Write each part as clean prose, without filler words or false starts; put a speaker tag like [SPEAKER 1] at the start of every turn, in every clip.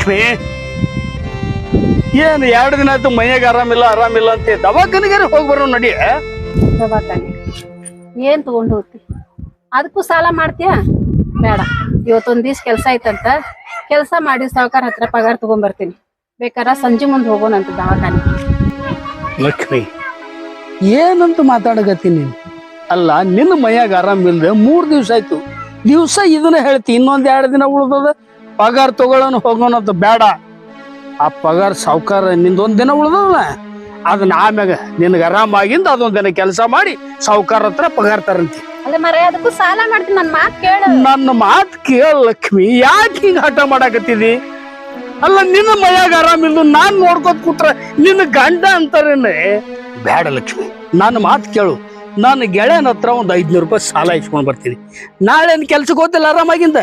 [SPEAKER 1] ಲಕ್ಷ್ಮಿ ಏನ್ 2 ದಿನ ಆಯ್ತು ಮೈಯಾಗ ಆರಾಮಿಲ್ಲ ಅಂತ ದವಾಖಾನಿಗಾರ ಹೋಗಿ ಬರೋ ನಡಿ.
[SPEAKER 2] ದವಾಖಾನೆ ಏನ್ ತಗೊಂಡು ಹೋಗ್ತಿ? ಅದಕ್ಕೂ ಸಾಲ ಮಾಡ್ತೀಯ? ಬೇಡ, ಇವತ್ತೊಂದ್ ದಿವ್ಸ ಕೆಲ್ಸ ಐತಂತ ಕೆಲ್ಸ ಮಾಡಿ ಸಾವುಕಾರ ಹತ್ರ ಪಗಾರ ತಗೊಂಡ್ಬರ್ತೀನಿ. ಬೇಕಾರ ಸಂಜೆ ಮುಂದೆ ಹೋಗೋಣಂತ ದವಾಖಾನೆ.
[SPEAKER 1] ಲಕ್ಷ್ಮಿ ಏನಂತ ಮಾತಾಡಕತ್ತೀನಿ ನೀನು? ಅಲ್ಲ, ನಿನ್ನ ಮೈಯಾಗ ಆರಾಮಿಲ್ದೆ 3 ದಿವ್ಸ ಆಯ್ತು. ದಿವ್ಸ ಇದನ್ನ ಹೇಳ್ತಿ, ಇನ್ನೊಂದ್ 2 ದಿನ ಉಳ್ದದ ಪಗಾರ ತಗೊಳ್ಳೋಣ ಹೋಗೋಣಂತ. ಬೇಡ, ಆ ಪಗಾರ ಸಾವುಕಾರ ನಿಂದೊಂದ್ ದಿನ ಉಳ್ದಲ್ಲ, ಅದನ್ನ ಆಮ್ಯಾಗ ನಿನಗೆ ಆರಾಮಾಗಿಂದ ಅದೊಂದ್ ದಿನ ಕೆಲಸ ಮಾಡಿ ಸಾವುಕಾರ ಹತ್ರ ಪಗಾರ ತರಂತಿ.
[SPEAKER 2] ಅಲ್ಲ ಮರೆ, ಅದಕ್ಕೂ ಸಾಲ ಮಾಡ್ತೀನಿ. ನನ್ ಮಾತ್ ಕೇಳ.
[SPEAKER 1] ನನ್ನ ಮಾತು ಕೇಳ ಲಕ್ಷ್ಮಿ. ಯಾಕೆ ಹಿಂಗ ಹಠ ಮಾಡಾಕತ್ತಿದಿ? ಅಲ್ಲ, ನಿನ್ನ ಮೈಯಾಗ ಆರಾಮಿಲ್ದು ನಾನ್ ನೋಡ್ಕೋತ ಕೂತ್ರ ನಿನ್ನ ಗಂಡ ಅಂತಾರೇನೆ. ಬೇಡ ಲಕ್ಷ್ಮಿ, ನನ್ನ ಮಾತು ಕೇಳು. ನಾನು ಗೆಳೆಯನ ಹತ್ರ ಒಂದು 500 ರೂಪಾಯಿ ಸಾಲ ಇಸ್ಕೊಂಡ್ ಬರ್ತೀನಿ. ನಾಳೆ ಕೆಲ್ಸಕ್ಕೆ ಹೋಗ್ತಿಲ್ಲ ಆರಾಮಾಗಿಂದ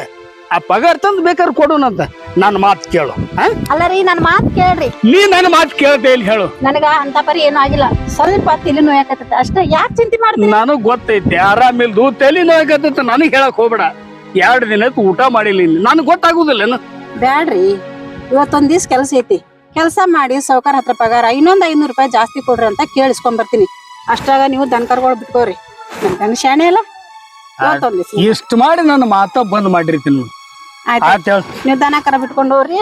[SPEAKER 1] ಆ ಪಗಾರ ತಂದು ಬೇಕಾದ್ರೆ ಕೊಡೋಣಂತ. ನನ್ನ ಮಾತು ಕೇಳು.
[SPEAKER 2] ಅಲ್ಲ ರೀ, ನನ್ ಮಾತ್ ಕೇಳ್ರಿ.
[SPEAKER 1] ನೀ ನನ್ನ ಮಾತು ಕೇಳ್ತೇ ಇಲ್ಲಿ ಹೇಳು.
[SPEAKER 2] ನನಗ ಅಂತ ಪರಿ ಏನೂ ಆಗಿಲ್ಲ, ಸ್ವಲ್ಪ ತಲೆ ನೋಯಾಕತ್ತ ಅಷ್ಟೇ. ಯಾಕೆ ಚಿಂತೆ ಮಾಡ್ತೀನಿ?
[SPEAKER 1] ನನಗ್ ಗೊತ್ತೈತಿ ಆರಾಮಿಲ್ದು, ತಲೆ ನೋವಾಗತ್ತ. ನನಗ್ ಹೇಳಕ್ ಹೋಗ್ಬೇಡ. 2 ದಿನ ಊಟ ಮಾಡಿಲ್ಲ, ನನಗ್ ಗೊತ್ತಾಗುದಿಲ್ಲ.
[SPEAKER 2] ಬ್ಯಾಡ್ರಿ, ಇವತ್ತೊಂದ್ ದಿವ್ಸ ಕೆಲ್ಸ ಐತಿ. ಕೆಲ್ಸ ಮಾಡಿ ಸಾವುಕಾರ ಹತ್ರ ಪಗಾರ ಇನ್ನೊಂದ್ 500 ರೂಪಾಯಿ ಜಾಸ್ತಿ ಕೊಡ್ರಿ ಅಂತ ಕೇಳಿಸ್ಕೊಂಡ್ ಬರ್ತೀನಿ. ಅಷ್ಟಾಗ ನೀವು ದನಕರ್ಗಳು ಬಿಟ್ಕೋರಿ. ನನ್ ಶಾಣೆ ಅಲ್ಲ. ಇವತ್ತೊಂದ್ ದಿವ್ಸ
[SPEAKER 1] ಇಷ್ಟ ಮಾಡಿ ನನ್ನ ಮಾತ ಬಂದ್ ಮಾಡಿರ್ತೀನಿ.
[SPEAKER 2] ಆಯ್ತು, ನೀವ್ ದನ ಕರ ಬಿಟ್ಕೊಂಡು ಹೋಗ್ರಿ.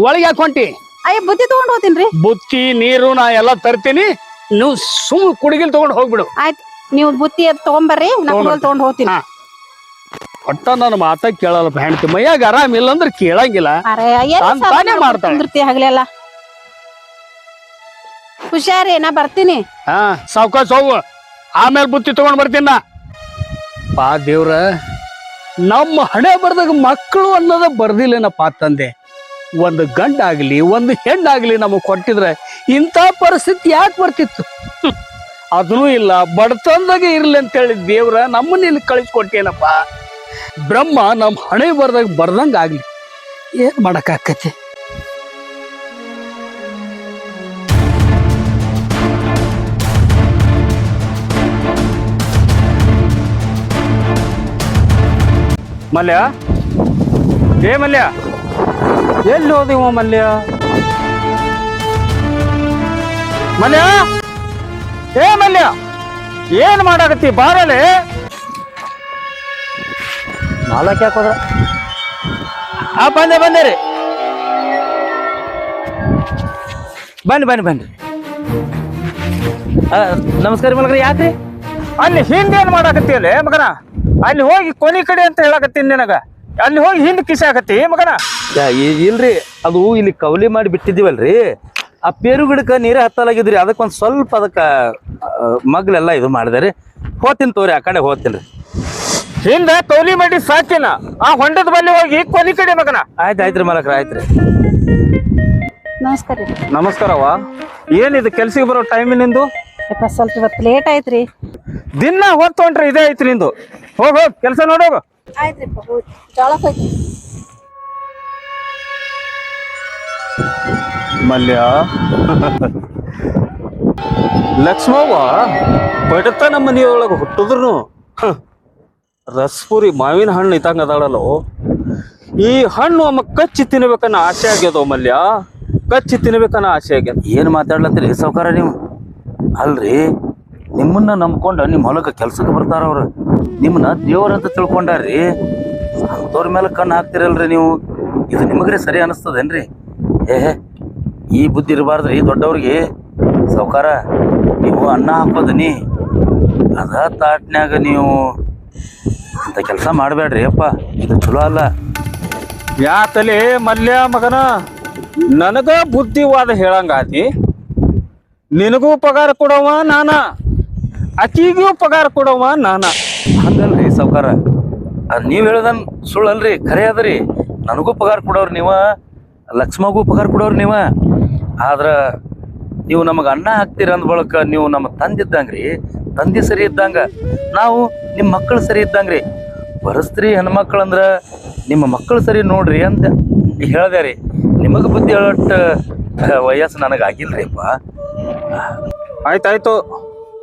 [SPEAKER 1] ಒಳಗೆ ಹಾಕೊಂಟಿ?
[SPEAKER 2] ಅಯ್ಯ, ಬುತ್ತಿ ತಗೊಂಡ್ ಹೋಗ್ತೀನ್ರಿ.
[SPEAKER 1] ಬುತ್ತಿ ನೀರು ನಾ ಎಲ್ಲಾ ತರ್ತೀನಿ. ನೀವು ಸುಮ್ ಕುಡಿಗಿಲ್ ತಗೊಂಡ್ ಹೋಗ್ಬಿಡು.
[SPEAKER 2] ಆಯ್ತು, ನೀವು ಬುತ್ತಿ ಅದ್ ತಗೊಂಬರ್ರಿ, ನಾ ಕುಡಲ್ ತಗೊಂಡ್ ಹೋಗ್ತೀನಿ.
[SPEAKER 1] ಒಟ್ಟ ನನ್ನ ಮಾತ ಕೇಳಲ್ಲ ಹೆಂಡತಿ. ಮೈಯಾಗ ಆರಾಮಿಲ್ಲ ಅಂದ್ರೆ ಕೇಳಂಗಿಲ್ಲ. ತಾನೇ ಮಾಡ್ತಾಳೆ.
[SPEAKER 2] ಹಗಲೆಲ್ಲ ಹುಷಾರಿ, ನಾ ಬರ್ತೀನಿ.
[SPEAKER 1] ಸಾವ್ಕಾಸ್ ಹೋಗು, ಆಮೇಲೆ ಬುತ್ತಿ ತಗೊಂಡ್ ಬರ್ತೀನಿ ನಾ. ಪಾ ದೇವ್ರ, ನಮ್ಮ ಹಣೆ ಬರ್ದಾಗ ಮಕ್ಕಳು ಅನ್ನೋದ ಬರ್ದಿಲ್ಲೇನಪ್ಪ ತಂದೆ. ಒಂದು ಗಂಡಾಗ್ಲಿ ಒಂದು ಹೆಣ್ಣಾಗ್ಲಿ ನಮಗ್ ಕೊಟ್ಟಿದ್ರೆ ಇಂಥ ಪರಿಸ್ಥಿತಿ ಯಾಕೆ ಬರ್ತಿತ್ತು? ಅದನ್ನೂ ಇಲ್ಲ, ಬಡತನದಾಗೆ ಇರ್ಲಿ ಅಂತೇಳಿ ದೇವ್ರ ನಮ್ಮನ್ನ ಇಲ್ಲಿ ಕಳಿಸ್ಕೊಟ್ಟೇನಪ್ಪ. ಬ್ರಹ್ಮ ನಮ್ಮ ಹಣೆ ಬರ್ದಾಗ ಬರ್ದಂಗ ಆಗ್ಲಿ. ಏನ್ ಮಾಡಕ್ಕಾಕತಿ? ಮಲ್ಯ, ಏ ಮಲ್ಯ, ಎಲ್ಲಿ ಹೋದಿವ ಮಲ್ಯ? ಮಲ್ಯ, ಏ ಮಲ್ಯ, ಏನ್ ಮಾಡಾಕತ್ತಿ? ಬಾರಲೆ. ನಾಲ್ಕು ಯಾಕೆ ಹೋದ್ರ? ಬಂದೆ ರೀ. ಬನ್ನಿ. ನಮಸ್ಕಾರ ಮಲ್ಗ್ರಿ. ಯಾಕ್ರಿ ಅಲ್ಲಿ ಹಿಂದೆ ಏನ್ ಮಾಡಾಕತ್ತಿ? ಅಲ್ಲಿ ಮಗನ ಅಲ್ಲಿ ಹೋಗಿ ಕೊನಿ ಕಡೆ ಅಂತ ಹೇಳಕತ್ತೀನಿ ನಿನಗ. ಅಲ್ಲಿ ಹೋಗಿ ಹಿಂದ್ ಕಿಸಾಕತ್ತಿ ಮಗನ.
[SPEAKER 3] ಇಲ್ರಿ, ಅದು ಇಲ್ಲಿ ಕವಲಿ ಮಾಡಿ ಬಿಟ್ಟಿದೀವಲ್ರಿ, ಆ ಪೇರು ಗಿಡಕ್ಕ ನೀರೇ ಹತ್ತಲಾಗಿದ್ರಿ. ಅದಕ್ಕೊಂದ್ ಸ್ವಲ್ಪ ಅದಕ್ಕ ಮಗ್ಲೆಲ್ಲ ಇದು ಮಾಡಿದ್ರಿ. ಹೋಗ್ತೀನಿ ತೋರಿ, ಆ ಕಡೆ ಹೋಗ್ತೀನಿ.
[SPEAKER 1] ಹಿಂದ ಕೌಲಿ ಮಾಡಿ ಸಾಕಿನ ಆ ಹೊಂಡದ ಬಲ್ಲಿ ಹೋಗಿ ಕೊನಿ ಕಡೆ ಮಗನ.
[SPEAKER 3] ಆಯ್ತ್ರಿ ಮಲಕ್ರ, ಆಯ್ತ್ರಿ.
[SPEAKER 2] ನಮಸ್ಕಾರ.
[SPEAKER 1] ನಮಸ್ಕಾರವ್ವ. ಏನಿದು ಕೆಲ್ಸಿಗೆ ಬರೋ ಟೈಮಿನಿಂದು?
[SPEAKER 2] ಸ್ವಲ್ಪ ಇವತ್ತು ಲೇಟ್ ಆಯ್ತ್ರಿ.
[SPEAKER 1] ದಿನ ಹೊತ್ತು ಹೊಂಟ್ರೆ ಇದೇ ಐತ್ರಿ ನಿಂದು. ಹೋಗ್ ಕೆಲಸ ನೋಡೋಗ. ಮಲ್ಯ, ಲಕ್ಷ್ಮವ್ವ ಬಡತ ನಮ್ಮ ಮನೆಯೊಳಗೆ ಹುಟ್ಟಿದ್ರು ರಸ್ಪುರಿ ಮಾವಿನ ಹಣ್ಣು ಇದ್ದಂಗ ಅದಾಳಲ್ಲೋ. ಈ ಹಣ್ಣು ಅಮ್ಮ ಕಚ್ಚಿ ತಿನ್ಬೇಕನ್ನ ಆಸೆ ಆಗ್ಯದೋ ಮಲ್ಯ, ಕಚ್ಚಿ ತಿನ್ಬೇಕನ್ನ ಆಸೆ ಆಗ್ಯದ.
[SPEAKER 3] ಏನ್ ಮಾತಾಡ್ಲತ್ತೀರಿ ಸಾವ್ಕಾರ ನೀವು? ಅಲ್ರಿ, ನಿಮ್ಮನ್ನ ನಂಬ್ಕೊಂಡ ನಿಮ್ ಹೊಲಕ್ಕ ಕೆಲ್ಸಕ್ಕೆ ಬರ್ತಾರ ಅವ್ರು. ನಿಮ್ಮನ್ನ ದೇವರಂತ ತಿಳ್ಕೊಂಡಾರ್ರಿ. ಅಂತವ್ರ ಮೇಲೆ ಕಣ್ಣು ಹಾಕ್ತಿರಲ್ರಿ ನೀವು. ಇದು ನಿಮಗ್ರೆ ಸರಿ ಅನಿಸ್ತದೇನ್ರಿ? ಈ ಬುದ್ಧಿ ಇರಬಾರ್ದ್ರಿ ದೊಡ್ಡವ್ರಿಗೆ. ಸಾವ್ಕಾರ, ನೀವು ಅನ್ನ ಹಾಕೋದನಿ ಅದ ತಾಟ್ನ್ಯಾಗ ನೀವು ಅಂತ ಕೆಲಸ ಮಾಡಬೇಡ್ರಿ ಅಪ್ಪ. ಇದು ಚಲೋ ಅಲ್ಲ.
[SPEAKER 1] ಯಾತಲೆ ಮಲ್ಯ ಮಗನ, ನನಗ ಬುದ್ಧಿವಾದ ಹೇಳಂಗಾತಿ. ನಿನಗೂ ಪಗಾರ ಕೊಡವ ನಾನ, ಅಕ್ಕಿಗೂ ಪಗಾರ ಕೊಡವ ನಾನ.
[SPEAKER 3] ಹಂಗಲ್ರಿ ಸಾವ್ಕಾರ, ಅದ್ ನೀವ್ ಹೇಳದನ್ ಸುಳ್ಳಲ್ರಿ, ಖರೆ ಅದರಿ. ನನಗೂ ಪಗಾರ ಕೊಡೋರು ನೀವ, ಲಕ್ಷ್ಮಗೂ ಪಗಾರ ಕೊಡೋರು ನೀವ. ಆದ್ರ ನೀವು ನಮಗ ಅನ್ನ ಹಾಕ್ತೀರ ಅಂದ ಬಳಕ ನೀವು ನಮ್ಮ ತಂದಿದ್ದಂಗ್ರಿ. ತಂದೆ ಸರಿ ಇದ್ದಂಗ, ನಾವು ನಿಮ್ಮ ಮಕ್ಕಳು ಸರಿ ಇದ್ದಂಗ್ರಿ. ಬರಸ್ತ್ರಿ ಹೆಣ್ಮಕ್ಳಂದ್ರ ನಿಮ್ಮ ಮಕ್ಕಳು ಸರಿ ನೋಡ್ರಿ ಅಂತ ಹೇಳ್ದೆ ರೀ. ನಿಮಗ ಬುದ್ಧಿ ಹೇಳೋಟ್ ವಯಸ್ಸು ನನಗೆ ಆಗಿಲ್ರಿ ಅಪ್ಪ.
[SPEAKER 1] ಆಯ್ತಾಯ್ತು,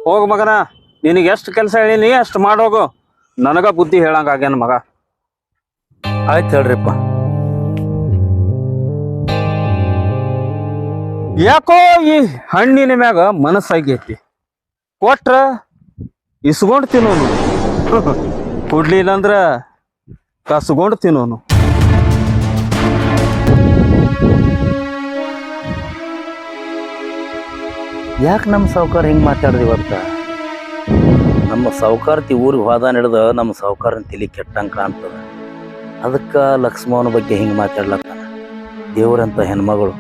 [SPEAKER 1] ಹೋಗು ಮಗನ. ನಿನಗೆ ಎಷ್ಟು ಕೆಲಸ ಹೇಳಿನಿ ಅಷ್ಟು ಮಾಡೋಗು. ನನಗ ಬುದ್ಧಿ ಹೇಳಂಗಾಗ್ಯಾನ ಮಗ.
[SPEAKER 3] ಆಯ್ತು ಹೇಳ್ರಿಪ್ಪ.
[SPEAKER 4] ಯಾಕೋ ಈ ಹಣ್ಣಿನ ಮ್ಯಾಗ ಮನಸ್ಸಾಗೈತಿ. ಕೊಟ್ರ ಇಸ್ಕೊಂಡ್ ತಿನ್ನೋನು, ಕೊಡ್ಲಿಲ್ಲ ಅಂದ್ರ ಕಸ್ಕೊಂಡ್ ತಿನ್ನೋನು.
[SPEAKER 3] ಯಾಕೆ ನಮ್ಮ ಸಾವುಕಾರ ಹಿಂಗೆ ಮಾತಾಡ್ದಿ ಇವತ್ತ? ನಮ್ಮ ಸಾವುಕಾರ್ತಿ ಊರಿಗೆ ಹೋದ ನಡೆದ ನಮ್ಮ ಸಾವುಕಾರನ ತಲೆ ಕೆಟ್ಟಂಗೆ ಕಾಣ್ತದ. ಅದಕ್ಕೆ ಲಕ್ಷ್ಮವನ ಬಗ್ಗೆ ಹಿಂಗೆ ಮಾತಾಡ್ಲತ್ತಾನ. ದೇವ್ರಂತ ಹೆಣ್ಮಗಳು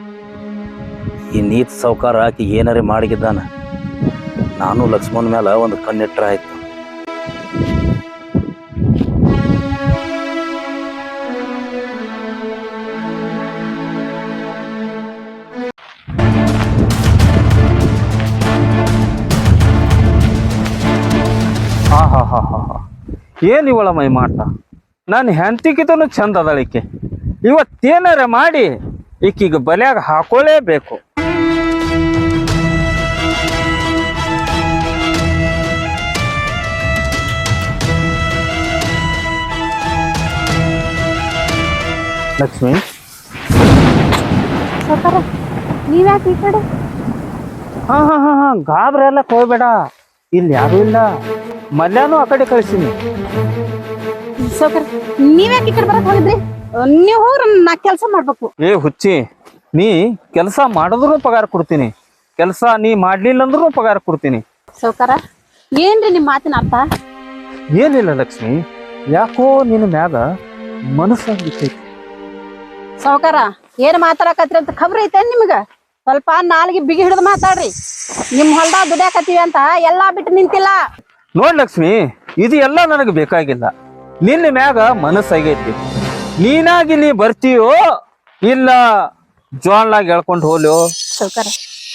[SPEAKER 3] ಈ ನೀತ್ ಸಾವುಕಾರ ಆಕಿ ಏನಾರೇ ಮಾಡಿಗಿದ್ದಾನ. ನಾನು ಲಕ್ಷ್ಮವನ ಮೇಲೆ ಒಂದು ಕಣ್ಣಿಟ್ರ ಆಯ್ತು.
[SPEAKER 4] ಹಾ ಏನ್ ಇವಳ ಮೈ ಮಾಟ. ನಾನು ಹೆಂಡತಿಗಿದನು ಚಂದ ಅದಳಿಕೆ. ಇವತ್ತೇನಾರ ಮಾಡಿ ಈಕೀಗ ಬಲ್ಯಾಗ ಹಾಕೊಳ್ಳೇಬೇಕು. ಲಕ್ಷ್ಮಿ,
[SPEAKER 2] ನೀವ್ಯಾಕೆ ಈ ಕಡೆ?
[SPEAKER 4] ಹಾ ಗಾಬ್ರಿ ಎಲ್ಲ ಹೋಗ್ಬೇಡ, ಇಲ್ಲಿ ಯಾರು ಇಲ್ಲ. ಮಲ್ಯಾನು ಆ ಕಡೆ ಕಳಿಸಿನಿ.
[SPEAKER 2] ಸಾವ್ಕಾರ ನೀವ್ಯಾಕೆ ಈ ಕಡೆ ಬರಕ್ ಹೋಗಿದ್ರಿ? ನೀವ್ ಹೋಗ್ರ ನಾ ಕೆಲ್ಸ ಮಾಡ್ಬೇಕು.
[SPEAKER 4] ಏ ಹುಚ್ಚಿ, ನೀ ಕೆಲಸ ಮಾಡಿದ್ರು ಪಗಾರ ಕೊಡ್ತೀನಿ, ಕೆಲಸ ನೀ ಮಾಡ್ಲಿಲ್ಲ ಅಂದ್ರೂ ಪಗಾರ ಕೊಡ್ತೀನಿ.
[SPEAKER 2] ಸಾವ್ಕಾರ ಏನ್ರಿ ನಿಮ್ ಮಾತಿನ ಅರ್ಥ?
[SPEAKER 4] ಏನಿಲ್ಲ ಲಕ್ಷ್ಮಿ, ಯಾಕೋ ನಿನ್ನ ಮ್ಯಾಗ ಮನಸ್ಸಾಗಿತ್ತೈತಿ.
[SPEAKER 2] ಸಾವ್ಕಾರ ಏನ್ ಮಾತಾಡಕತ್ರಿ ಅಂತ ಖಬ್ರಿ ಐತೆ ನಿಮ್ಗ? ಸ್ವಲ್ಪ ನಾಲ್ಗೆ ಬಿಗಿ ಹಿಡಿದು ಮಾತಾಡ್ರಿ. ನಿಮ್ ಹೊಲ್ದಾಗ ದುಡ್ಯಾಕತ್ತೀವಿ ಅಂತ ಎಲ್ಲಾ ಬಿಟ್ಟು ನಿಂತಿಲ್ಲ.
[SPEAKER 4] ನೋಡ್ ಲಕ್ಷ್ಮಿ, ಇದು ಎಲ್ಲ ನನಗೆ ಬೇಕಾಗಿಲ್ಲ. ನಿನ್ನ ಮ್ಯಾಗ ಮನಸ್ಸಾಗೈತಿ. ನೀನಾಗಿ ನೀ ಬರ್ತೀಯೋ ಇಲ್ಲ ಜೋನ್ಲಾಗ ಎಳ್ಕೊಂಡು ಹೋಲ್ಯೋ?
[SPEAKER 2] ಸಾವ್ಕಾರ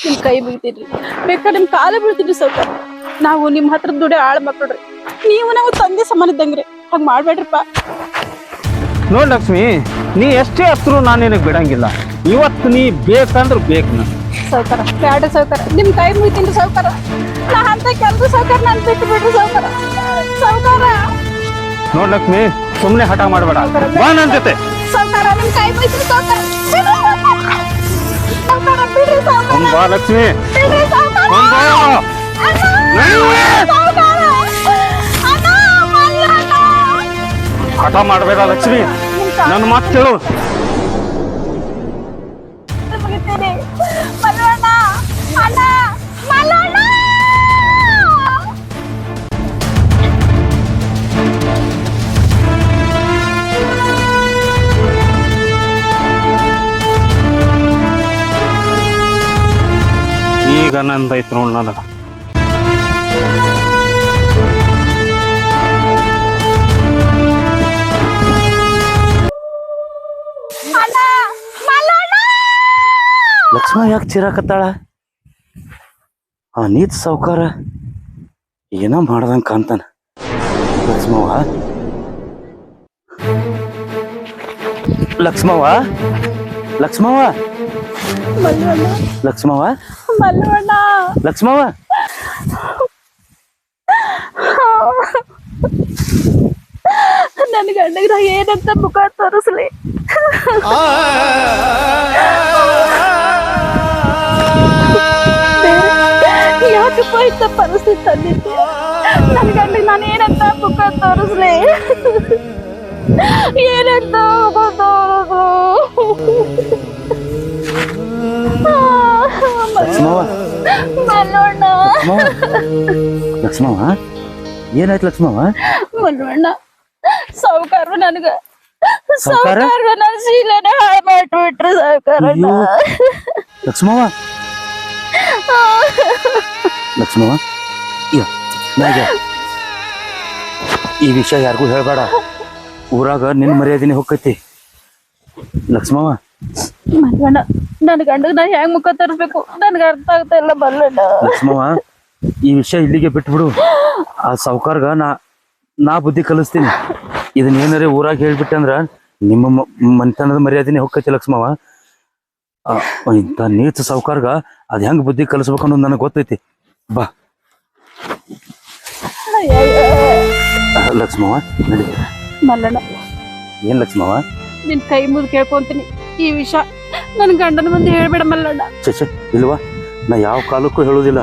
[SPEAKER 2] ನಿಮ್ ಕೈ ಬೀಳ್ತೀನ್ರಿ, ಬೇಕಾದ್ರೆ ನಿಮ್ ಕಾಲ ಬೀಳ್ತೀನ್ರಿ ಸಾವ್ಕಾರ. ನಾವು ನಿಮ್ ಹತ್ರ ದುಡ್ಡು ಆಳ್ ಮಕ್ಕಳ್ರಿ, ನೀವು ನಾವು ತಂದೆ ಸಮಾನ ಇದ್ದಂಗ್ರಿ. ಹಂಗ ಮಾಡ್ಬೇಡ್ರಿಪ್ಪ.
[SPEAKER 4] ನೋಡ್ ಲಕ್ಷ್ಮಿ, ನೀ ಎಷ್ಟೇ ಹತ್ರು ನಾನು ನಿನಗೆ ಬಿಡಂಗಿಲ್ಲ. ಇವತ್ತು ನೀ ಬೇಕಂದ್ರ ಬೇಕು. ನಾ
[SPEAKER 2] ಸಾವ್ಕಾರ ಬ್ಯಾಡ್ರಿ ಸಾವ್ಕಾರ, ನಿಮ್ ಕೈ ಮುಗಿತೀನಿ ಸಾವ್ಕಾರ. ನಾ ಅಂತ ಕೆಲ್ಸ ಸಾವ್ಕಾರ ನನ್ ಬಿಟ್ಟು ಬಿಡ್ರಿ ಸಾವ್ಕಾರ. ಸಾವ್ಕಾರ
[SPEAKER 4] ನೋಡ್ ಲಕ್ಷ್ಮಿ, ಸುಮ್ನೆ ಹಠ ಮಾಡಬೇಡ, ಬಾ ನನ್ ಜೊತೆ.
[SPEAKER 2] ಸಾವ್ಕಾರ ನಿಮ್ ಕೈ ಮುಗಿತೀನಿ ಸಾವ್ಕಾರ. ಸಾವ್ಕಾರ ಬಿಡ್ರಿ ಸಾವ್ಕಾರ.
[SPEAKER 4] ಬಾ ಲಕ್ಷ್ಮಿ,
[SPEAKER 2] ಬಿಡ್ರಿ ಸಾವ್ಕಾರ. ಸಾವ್ಕಾರ ಅಣ್ಣ, ಮಲ್ಲಣ್ಣ.
[SPEAKER 4] ಹಠ ಮಾಡಬೇಡ ಲಕ್ಷ್ಮಿ, ನನ್ನ ಮಾತು ಕೇಳು.
[SPEAKER 2] ಮುಗಿತೀನಿ ಮಲ್ಲಣ್ಣ, ಅಣ್ಣ ಮಲ್ಲಣ್ಣ.
[SPEAKER 4] ಈಗ ನಂದೈತ್ ನೋಡ್ ನನಗ.
[SPEAKER 3] ಲಕ್ಷ್ಮ ಯಾಕೆ ಚಿರಾಕತ್ತಾಳ? ಆ ನೀತ್ ಸಾವುಕಾರ ಏನೋ ಮಾಡ್ದಂಗ ಕಾಣ್ತಾನ. ಲಕ್ಷ್ಮವ್ವ, ಲಕ್ಷ್ಮವ್ವ, ಲಕ್ಷ್ಮವ್ವ, ಲಕ್ಷ್ಮವ್ವ,
[SPEAKER 2] ಮಲ್ಲಣ್ಣ
[SPEAKER 3] ಲಕ್ಷ್ಮವ್ವ.
[SPEAKER 2] ನನ್ ಗಂಡಗ ನಾ ಏನಂತ ಮುಖ ತೋರಿಸ್ಲಿ? ಯಾಕಪ್ಪ ಇಂಥ ಪರಿಸ್ಥಿತಿ ತಂದಿದ್ದೆ? ನನ್ ಗಂಡಗ ನಾನು ಏನಂತ ಮುಖ ತೋರಿಸ್ಲಿ? ಏನಂತ ಮುಖ ತೋರಿಸು?
[SPEAKER 3] ಲಕ್ಷ್ಮವ್ವ,
[SPEAKER 2] ಮಲ್ಲಣ್ಣ,
[SPEAKER 3] ಲಕ್ಷ್ಮವ್ವ, ಏನಾಯ್ತು ಲಕ್ಷ್ಮವ್ವ?
[SPEAKER 2] ಮಲ್ಲಣ್ಣ ಸಾವುಕಾರ ನನಗ
[SPEAKER 3] ಸಾವ್ಕಾರ?
[SPEAKER 2] ನನ್ನ ಶೀಲನ ಹಾಳು ಮಾಡ್ಬಿಟ್ರು ಸಾವುಕಾರ.
[SPEAKER 3] ಅಯ್ಯೋ, ಲಕ್ಷ್ಮವ್ವ, ಲಕ್ಷ್ಮವ್ವ, ನನಗೆ ಈ ವಿಷಯ ಯಾರಿಗೂ ಹೇಳ್ಬೇಡ. ಊರಾಗ ನಿನ್ನ ಮರ್ಯಾದಿನೇ ಹೋಗ್ತೈತಿ. ಲಕ್ಷ್ಮವ್ವ,
[SPEAKER 2] ಮಲ್ಲಣ್ಣ ನನ್ನ ಗಂಡಗ ನಾ ಹೆಂಗ್ ಮುಖ ತೋರಿಸ್ಬೇಕು ನನ್ಗ ಅರ್ಥ ಆಗ್ತಾ ಇಲ್ಲ. ಮಲ್ಲಣ್ಣ,
[SPEAKER 3] ಲಕ್ಷ್ಮವ್ವ, ಈ ವಿಷಯ ಇಲ್ಲಿಗೆ ಬಿಟ್ಬಿಡು. ಆ ಸಾವುಕಾರ್ಗ ನಾ ಬುದ್ಧಿ ಕಲಿಸ್ತೀನಿ. ಇದನ್ನ ಏನಾರೇ ಊರಾಗ ಹೇಳ್ಬಿಟ್ಟೆ ಅಂದ್ರ ನಿಮ್ಮ ಮನೆತನದ ಮರ್ಯಾದಿನೇ ಹೋಗ್ತೈತಿ. ಲಕ್ಷ್ಮವ್ವ, ಇಂಥ ನೀಚ ಸಾವುಕಾರ್ಗ ಅದ್ ಹೆಂಗ್ ಬುದ್ಧಿ ಕಲಿಸ್ಬೇಕು ಅನ್ನೋದು ನನಗೆ ಗೊತ್ತೈತಿ. ಬಾ ಲಕ್ಷ್ಮವ್ವ, ನಡಿ.
[SPEAKER 2] ಮಲ್ಲಣ್ಣ,
[SPEAKER 3] ಏನ್ ಲಕ್ಷ್ಮವ್ವ?
[SPEAKER 2] ನಿನ್ ಕೈ ಮುಗಿದು ಕೇಳ್ಕೊಂತೀನಿ, ಈ ವಿಷಯ ನನ್ ಗಂಡನ ಮುಂದೆ ಹೇಳ್ಬೇಡ ಮಲ್ಲಣ್ಣ.
[SPEAKER 3] ಚೆ ಇಲ್ವಾ, ನಾ ಯಾವ ಕಾಲಕ್ಕೂ ಹೇಳುದಿಲ್ಲ,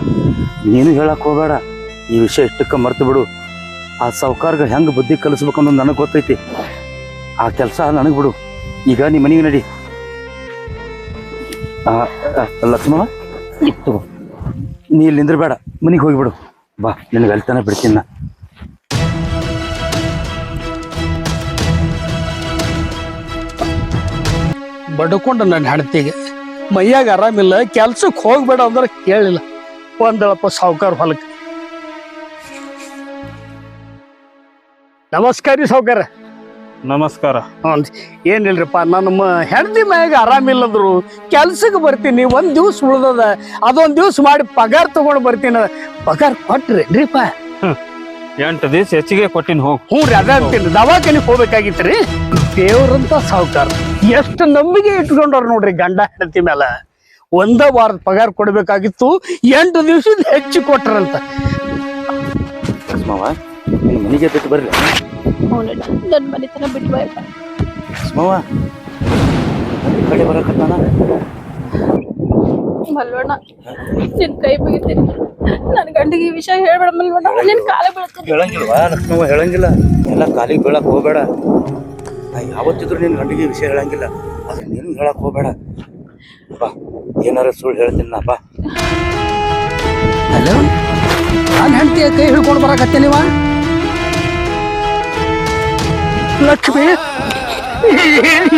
[SPEAKER 3] ನೀನು ಹೇಳಕ್ ಹೋಗ್ಬೇಡ. ಈ ವಿಷಯ ಇಷ್ಟಕ್ಕ ಮರ್ತು ಬಿಡು. ಆ ಸಾವ್ಕಾರ್ಗ ಹೆಂಗ್ ಬುದ್ಧಿ ಕಲಿಸ್ಬೇಕು ಅನ್ನೋದು ನನಗೆ ಗೊತ್ತೈತಿ. ಆ ಕೆಲಸ ನನಗ್ ಬಿಡು. ಈಗ ನೀ ಮನೆಗೆ ನಡಿ. ಲಕ್ಷ್ಮಣ ತಗೋ, ನೀ ಇಲ್ಲಿ ನಿಂದ್ರಬೇಡ, ಮನೆಗೆ ಹೋಗಿಬಿಡು. ಬಾ, ನಿನಗೆ ಅಲ್ಲಿ ತನಕ ಬಿಡ್ತೀನಿ ನಾ.
[SPEAKER 1] ಬಡ್ಕೊಂಡು ನನ್ನ ಹೆಂಡತಿಗೆ ಮೈಯಾಗ ಆರಾಮಿಲ್ಲ, ಕೆಲ್ಸಕ್ಕೆ ಹೋಗ್ಬೇಡ ಅಂದ್ರೆ ಕೇಳಿಲ್ಲ. ಒಂದಳಪ್ಪ ಸಾವ್ಕಾರ ಹೊಲಕ್ಕೆ. ನಮಸ್ಕಾರ ರೀ ಸಾವ್ಕಾರ.
[SPEAKER 4] ನಮಸ್ಕಾರ.
[SPEAKER 1] ಹ್ಞೂ, ಏನಿಲ್ರಿಪ್ಪ, ನನ್ನ ಹೆಂಡತಿ ಮೈಯಾಗ ಆರಾಮಿಲ್ಲದ್ರು ಕೆಲ್ಸಕ್ಕೆ ಬರ್ತೀನಿ. ಒಂದ್ ದಿವ್ಸ ಉಳ್ದದ, ಅದೊಂದ್ ದಿವ್ಸ ಮಾಡಿ ಪಗಾರ ತಗೊಂಡು ಬರ್ತೀನಿ. ಪಗಾರ ಕೊಟ್ರೇನ್ರಿಪ್ಪ?
[SPEAKER 4] 8 ದಿವಸ ಹೆಚ್ಚಿಗೆ ಕೊಟ್ಟಿನಿ, ಹೋಗ್.
[SPEAKER 1] ಹ್ಞೂ ರೀ, ಅದ ಅಂತೀನಿ. ದವಾಖಾನಿಗೆ ಹೋಗ್ಬೇಕಾಗಿತ್ರಿ. ದೇವ್ರಂತ ಸಾವ್ಕಾರ ಎಷ್ಟು ನಂಬಿಕೆ ಇಟ್ಕೊಂಡವ್ರು ನೋಡ್ರಿ ಗಂಡ ಹೆಂಡತಿ ಮೇಲೆ. ಒಂದ ವಾರದ ಪಗಾರ ಕೊಡ್ಬೇಕಾಗಿತ್ತು, 8 ದಿವ್ಸದ ಹೆಚ್ಚು ಕೊಟ್ರಂತ.
[SPEAKER 3] ಮಾವ, ನಿನ್ನ ಮನೆಗೆ ಬಿಟ್ಟು ಬರ್ರಿ.
[SPEAKER 2] ಹೌದಣ್ಣ, ನನ್ ಮನೆತನ ಬಿಟ್ಟು ಬಾಯಪ್ಪ.
[SPEAKER 3] ಮಾವ ಈ ಕಡೆ ಬರಕತ್ತಾನ.
[SPEAKER 2] ಮಲ್ವಣ್ಣ, ನಿನ್ ಕೈ ಮುಗಿತೀನಿ. ನನ್ ಗಂಡಿಗೆ ಈ ವಿಷಯ ಹೇಳ್ಬೇಡ ಮಲ್ವಣ್ಣ, ನಿನ್ ಕಾಲ ಬೀಳ್ತೀನಿ.
[SPEAKER 3] ಹೇಳಂಗಿಲ್ವಾ ಲಕ್ಷ್ಮವ್ವ? ಹೇಳಂಗಿಲ್ಲ. ಎಲ್ಲ ಕಾಲಿಗೆ ಬೀಳಕ್ ಹೋಗ್ಬೇಡ. ನಾ ಯಾವತ್ತಿದ್ರು ನಿನ್ ಗಂಡಿಗೆ ವಿಷಯ ಹೇಳಂಗಿಲ್ಲ, ಆದ್ರೆ ನೀನು ಹೇಳಕ್ ಹೋಗ್ಬೇಡ. ಬಾ, ಏನಾರ ಸುಳ್ಳು ಹೇಳ್ತೀನಿ ನಾ. ಬಾ.
[SPEAKER 1] ಹಲೋ, ನಾನು ಹೆಂಡತಿಯ ಕೈ ಹಿಡ್ಕೊಂಡು ಬರಕತ್ತೆ ನೀವ? ಲಕ್ಷ್ಮಿ,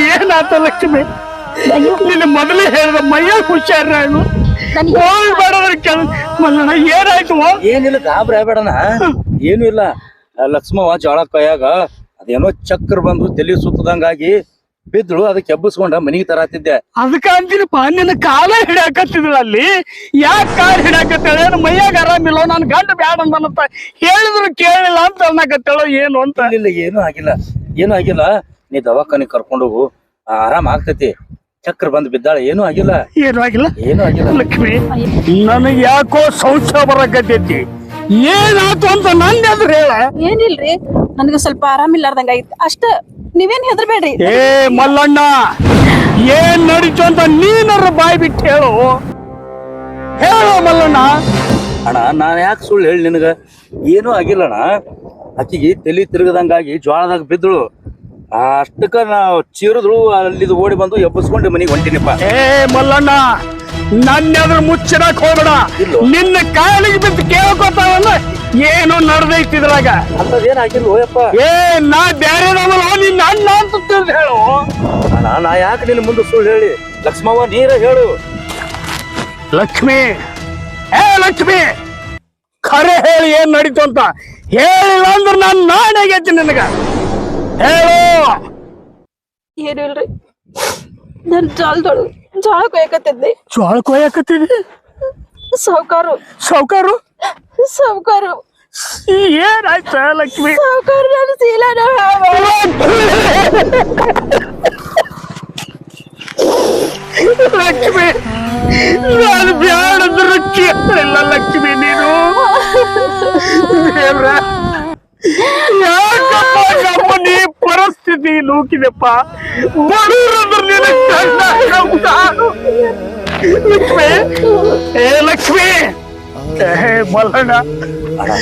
[SPEAKER 1] ಏನಾತ ಲಕ್ಷ್ಮಿ? ನಿನ್ನ ಮೊದಲೇ ಹೇಳ್ದ ಮೈಯ ಹುಷಾರ ಹೋಗ್ಬೇಡ. ಮಲ್ಲಣ್ಣ ಏನಾಯ್ತು?
[SPEAKER 3] ಏನಿಲ್ಲ, ಗಾಬರಿ ಆಗ್ಬೇಡಣ. ಏನು ಇಲ್ಲ. ಲಕ್ಷ್ಮವ್ವ ಜೋಳ ಕೈಯಾಗ ಅದೇನೋ ಚಕ್ರ ಬಂದು ತಲೆ ಸುತ್ತದಂಗಾಗಿ ಬಿದ್ದಳು. ಅದಕ್ಕೆ ಎಬ್ಬಿಸ್ಕೊಂಡ ಮನಿಗೆ ತರಾತಿದ್ದೆ.
[SPEAKER 1] ಅದಕ್ಕ ಅಂತೀನಪ್ಪ, ನಿನ್ನ ಕಾಲ ಹಿಡಿಯಾಕತ್ತಿದ್ಳ ಅಲ್ಲಿ. ಯಾಕೆ ಕಾಲ್ ಹಿಡಿಯಾಕತ್ತೇಳ? ಮೈಯಾಗ ಆರಾಮಿಲ್ಲ, ನನ್ ಗಂಡ ಬ್ಯಾಡ ಅಂತ ಹೇಳಿದ್ರು ಕೇಳಿಲ್ಲ ಅಂತ ಅನ್ನಕತ್ತೇಳೋ ಏನು ಅಂತ.
[SPEAKER 3] ಇಲ್ಲ, ಏನೂ ಆಗಿಲ್ಲ, ಏನೂ ಆಗಿಲ್ಲ. ನೀ ದವಾಖಾನಿಗೆ ಕರ್ಕೊಂಡು ಹೋಗು, ಆರಾಮ್ ಆಗ್ತೈತಿ. ಚಕ್ರ ಬಂದು ಬಿದ್ದಾಳ, ಏನೂ ಆಗಿಲ್ಲ.
[SPEAKER 1] ಏನು ಆಗಿಲ್ಲ,
[SPEAKER 3] ಏನೂ ಆಗಿಲ್ಲ.
[SPEAKER 1] ಲಕ್ಷ್ಮಿ, ನನಗೆ ಯಾಕೋ ಸಂಶಯ ಬರಕತ್ತೈತಿ. ಏನಾಯ್ತು ಅಂತ ನನ್ನ ಎದುರು ಹೇಳ.
[SPEAKER 2] ಏನಿಲ್ರಿ, ನನಗೆ ಸ್ವಲ್ಪ ಆರಾಮಿಲ್ಲಾರ್ದಂಗ ಐತಿ ಅಷ್ಟ. ನೀವೇನ್ ಹೆದರ್ಬೇಡ್ರಿ.
[SPEAKER 1] ಏ ಮಲ್ಲಣ್ಣ, ಏನ್ ನಡೀತು ಅಂತ ನೀನರ ಬಾಯ್ ಬಿಟ್ಟು ಹೇಳು. ಹೇಳು ಮಲ್ಲಣ್ಣ.
[SPEAKER 3] ಅಣ್ಣ, ನಾನು ಯಾಕೆ ಸುಳ್ಳು ಹೇಳಿ ನಿನಗ? ಏನೂ ಆಗಿಲ್ಲಣ್ಣ. ಆಕಿಗೆ ತಲೆ ತಿರುಗದಂಗಾಗಿ ಜ್ವಾಳದಾಗ ಬಿದ್ದಳು. ಅಷ್ಟಕ್ಕ ನಾವು ಚೀರಿದ್ರು, ಅಲ್ಲಿದು ಓಡಿ ಬಂದು ಎಬ್ಬಿಸ್ಕೊಂಡು ಮನೆಗೆ ಹೊಂಟಿನಿಪ್ಪ.
[SPEAKER 1] ಏ ಮಲ್ಲಣ್ಣ, ನನ್ನ ಎದುರು ಮುಚ್ಚಿಡಕ್ ಹೋಗ್ಬೇಡ. ನಿನ್ನ ಕಾಲಿಗೆ ಬಿದ್ದು ಕೇಳ್ಕೊತಾವಲ್ಲ, ಏನು ನಡೆದೈತಿದ್ರಾಗ.
[SPEAKER 3] ಅಂತದೇನಾಗಿಲ್ಲ ಹೋಯಪ್ಪ.
[SPEAKER 1] ಏ, ನಾ ಬ್ಯಾರೇನವಲ್ಲ, ನಿನ್ನ ಅಣ್ಣ ಅಂತ ತಿಳಿದು ಹೇಳು.
[SPEAKER 3] ಅಣ್ಣ, ನಾ ಯಾಕೆ ನಿನ್ನ ಮುಂದೆ ಸುಳ್ಳು ಹೇಳಿ? ಲಕ್ಷ್ಮವ್ವ, ನೀರ ಹೇಳು.
[SPEAKER 1] ಲಕ್ಷ್ಮಿ, ಏ ಲಕ್ಷ್ಮಿ, ಖರೆ ಹೇಳಿ ಏನ್ ನಡೀತು ಅಂತ. ಹೇಳಿಲ್ಲ ಅಂದ್ರೆ ನಾನು ನಾಣೆಗೆತ್ತೀನಿ ನಿನಗ. ಹೇಳು.
[SPEAKER 2] ಏನು ಇಲ್ರಿ, ನನ್ ಜೋಳ ಕೊಯ್ಯಕತ್ತಿದ್ದೆ.
[SPEAKER 1] ಜೋಳ ಕೊಯ್ಯಕತ್ತಿದ್ದೆ?
[SPEAKER 2] ಸಾವ್ಕಾರು
[SPEAKER 1] ಏನಾಯ್ತ ಲಕ್ಷ್ಮಿ?
[SPEAKER 2] ಸಾವ್ಕಾರು ನಾನು ಸೀಲಾನ
[SPEAKER 1] ಲಕ್ಷ್ಮಿ, ನಾನು ಬ್ಯಾಡಂದ್ರೆ ಕೇಳಿಲ್ಲ ಲಕ್ಷ್ಮಿ. ನೀನು ಯಾಕಪ್ಪ ನಮ್ಮ ನೀ ಪರಿಸ್ಥಿತಿ ನೂಕಿದೆಪ್ಪ. ಬಡವ್ರಂದ್ರೆ ಲಕ್ಷ್ಮಿ, ಏ ಲಕ್ಷ್ಮಿ, ಏ ಮಲ್ಲಣ್ಣ,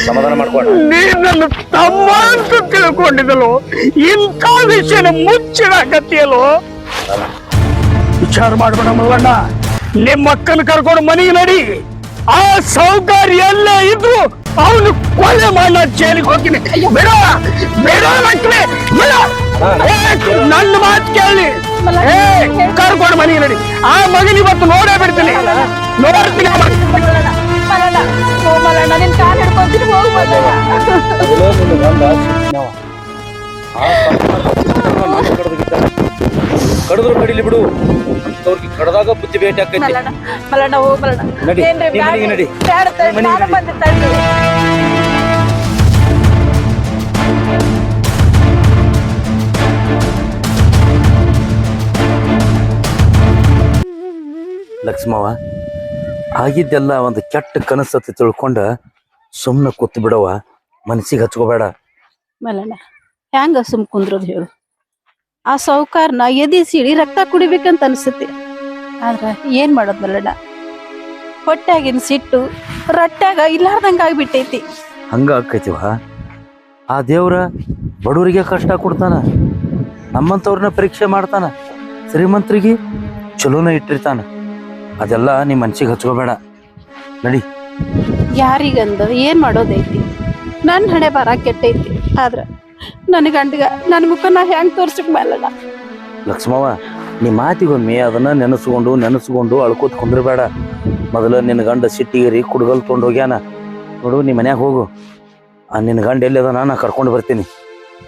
[SPEAKER 3] ಸಮಾಧಾನ ಮಾಡ್ಕೊಂಡ.
[SPEAKER 1] ನೀ ನನ್ನ ತಮ್ಮ ಅಂತ ತಿಳ್ಕೊಂಡಿದ್ದಲು, ಇಂಥ ವಿಷಯನ ಮುಚ್ಚಿಡಕತ್ತಿಯಲ್ಲೋ. ವಿಚಾರ ಮಾಡ್ಬೇಡ ಮಲ್ಲಣ್ಣ, ನಿಮ್ಮ ಅಕ್ಕನ ಕರ್ಕೊಂಡು ಮನೆಗೆ ನಡಿ. ಆ ಸೌಕರ್ಯ ಎಲ್ಲ ಇದ್ರು ಅವನು ಕೊಲೆ ಮಾಡ ಜೈಲಿಗೆ ಹೋಗ್ತೀನಿ. ಬೇಡ ಬೇಡ ಲಕ್ಷ್ಮಿ, ಬೇಡ. ನನ್ನ ಮಾತು ಕೇಳಿ, ಕರ್ಕೊಂಡು ಮನೆಗೆ ನಡಿ. ಆ ಮಗನ ಇವತ್ತು ನೋಡೇ ಬಿಡ್ತೀನಿ, ನೋಡ್ತೀನಿ.
[SPEAKER 2] ನಿನ್ ಕಾಲ್ ಹಿಡ್ಕೊಂತೀನಿ, ಹೋಗಿ
[SPEAKER 3] ಕಡಿದ್ರು ಕಡಿಲಿ ಬಿಡು. ಅಂತವ್ರಿಗೆ ಕಡ್ದಾಗ ಬುದ್ಧಿ ಭೇಟಿ ಆಕೈತಿ.
[SPEAKER 2] ಮಲ್ಲಣ್ಣ, ಹೋಗ್ ಮಲ್ಲಣ್ಣ.
[SPEAKER 3] ನಡಿ, ನಡಿ. ಲಕ್ಷ್ಮವ್ವ, ಆಗಿದ್ದೆಲ್ಲ ಒಂದು ಕೆಟ್ಟ ಕನಸತ್ತೆ ತಿಳ್ಕೊಂಡ ಸುಮ್ಮನೆ ಕೂತ್ ಬಿಡವ, ಮನಸ್ಸಿಗೆ ಹಚ್ಕೋಬೇಡ.
[SPEAKER 2] ಮಲ್ಲಣ್ಣ, ಹ್ಯಾಂಗ ಸುಮ್ ಕುಂದ್ರದ್ ಹೇಳು? ಆ ಸಾವ್ಕಾರನ ಎದಿ ಸಿಡಿ ರಕ್ತ ಕುಡಿಬೇಕಂತ ಅನ್ಸತಿ. ಆದ್ರೆ ಏನ್ ಮಾಡೋದ್ ಬಲ್ಲಡ, ಹೊಟ್ಯಾಗಿನ ಸಿಟ್ಟು ರಟ್ಟ್ಯಾಗ ಇಲ್ಲಾರ್ದಂಗ ಆಗ್ಬಿಟ್ಟೈತಿ.
[SPEAKER 3] ಹಂಗ ಆಕೈತಿವ. ಆ ದೇವ್ರ ಬಡವರಿಗೆ ಕಷ್ಟ ಕೊಡ್ತಾನ, ನಮ್ಮಂಥವ್ರನ್ನ ಪರೀಕ್ಷೆ ಮಾಡ್ತಾನ, ಶ್ರೀಮಂತರಿಗೆ ಚಲೋನ ಇಟ್ಟಿರ್ತಾನ. ಅದೆಲ್ಲ ನೀ ಮನ್ಸಿಗೆ ಹಚ್ಕೋಬೇಡ, ನಡಿ.
[SPEAKER 2] ಯಾರಿಗಂದ ಏನ್ ಮಾಡೋದೈತಿ? ನನ್ನ ಹಣೆ ಬರ ಕೆಟ್ಟೈತಿ. ಆದ್ರ ನನ್ನ ಗಂಡಗ ನನ್ನ ಮುಖ ನಾ ಹೆಂಗ್ ತೋರ್ಸಕ್ ಮೇಲಡ.
[SPEAKER 3] ಲಕ್ಷ್ಮವ್ವ, ನೀ ಮಾತಿಗೊಮ್ಮೆ ಅದನ್ನ ನೆನೆಸ್ಕೊಂಡು ಅಳ್ಕೋತ ಕುಂದ್ರಬೇಡ. ಮೊದಲು ನಿನ್ನ ಗಂಡ ಸಿಟ್ಟಿಗೇರಿ ಕುಡ್ಗಲ್ ತೊಗೊಂಡು ಹೋಗ್ಯಾನ ನೋಡು. ನೀ ಮನ್ಯಾಗ ಹೋಗು. ನಿನ್ನ ಗಂಡ ಎಲ್ಲಿ ಅದ ನಾ ಕರ್ಕೊಂಡು ಬರ್ತೀನಿ.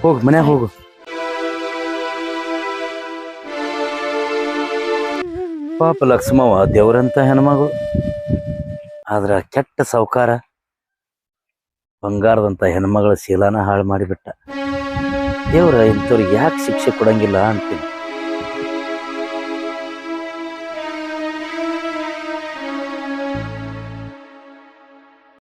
[SPEAKER 3] ಹೋಗು, ಮನ್ಯಾಗ ಹೋಗು. ಪಾಪ ಲಕ್ಷ್ಮವ್ವ ದೇವ್ರಂತ ಹೆಣ್ಮಗಳು, ಆದ್ರ ಕೆಟ್ಟ ಸಾವುಕಾರ ಬಂಗಾರದಂತ ಹೆಣ್ಮಗಳ ಶೀಲಾನ ಹಾಳು ಮಾಡಿಬಿಟ್ಟ. ದೇವ್ರ ಇಂಥವ್ರಿಗೆ ಯಾಕೆ ಶಿಕ್ಷೆ ಕೊಡಂಗಿಲ್ಲ ಅಂತೀನಿ.